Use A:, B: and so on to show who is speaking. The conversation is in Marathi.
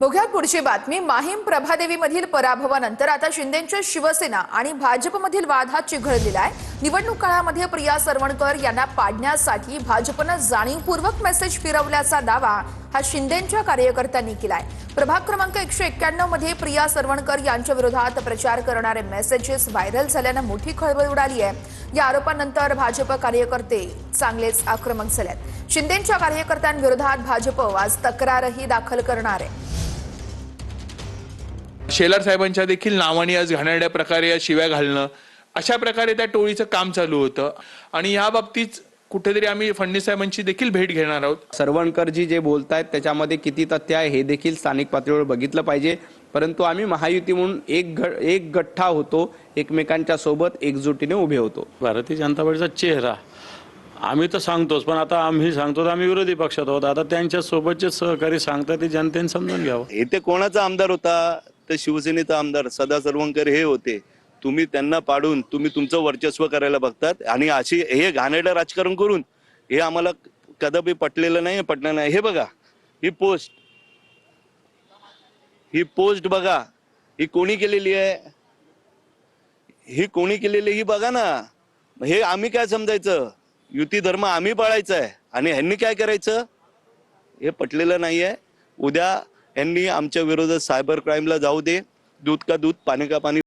A: बघूयात पुढची बातमी। माहीम प्रभादेवीमधील पराभवानंतर आता शिंदेंच्या शिवसेना आणि भाजपमधील वाद हा चिघळलेला आहे। निवडणूक काळामध्ये प्रिया सरवणकर यांना पाडण्यासाठी भाजपनं जाणीवपूर्वक मेसेज फिरवल्याचा दावा हा शिंदेंच्या कार्यकर्त्यांनी केलाय। प्रभाग क्रमांक 191 मध्ये प्रिया सरवणकर यांच्या विरोधात प्रचार करणारे मेसेजेस व्हायरल झाल्याने मोठी खळबळ उडाली आहे। या आरोपानंतर भाजप कार्यकर्ते चांगलेच आक्रमक झालेत। शिंदेंच्या कार्यकर्त्यांविरोधात भाजप आज तक्रारही दाखल करणार आहे।
B: शेलार साहेबांच्या देखील नावाने आज घाणेरड्या प्रकारे या शिव्या घालणं, अशा प्रकारे त्या टोळीचं काम चालू होतं। आणि या बाबतीत कुठेतरी आम्ही फडणवीस साहेबांची देखील भेट घेणार आहोत।
C: सरवणकरजी जे बोलतायत त्याच्यामध्ये किती तथ्य आहे हे देखील स्थानिक पातळीवर बघितलं पाहिजे। परंतु आम्ही महायुती म्हणून एक गठ्ठा होतो, एकमेकांच्या सोबत एकजुटीने उभे होतो।
D: भारतीय जनता पार्टीचा चेहरा आम्ही तर सांगतोच, पण आता आम्ही सांगतो आम्ही विरोधी पक्षात आहोत। आता त्यांच्या सोबतचे सहकारी सांगतात ते जनतेने समजून घ्यावं।
E: इथे कोणाचा आमदार होता? तर शिवसेनेचा आमदार सदा सरवणकर हे होते। तुम्ही त्यांना पाडून तुम्ही तुमचं वर्चस्व करायला बघतात आणि अशी हे घाणेरडं राजकारण करून हे आम्हाला कदापि पटलेलं नाही, पटणार नाही। हे बघा, ही पोस्ट बघा, ही कोणी केलेली आहे? ही कोणी केलेली ही बघा ना। हे आम्ही काय समजायचं? युती धर्म आम्ही पाळायचा आहे आणि ह्यांनी काय करायचं हे पटलेलं नाहीये। उद्या यांनी आमच्या विरोधात सायबर क्राईमला जाऊ दे, दूध का दूध पाणी का पाणी।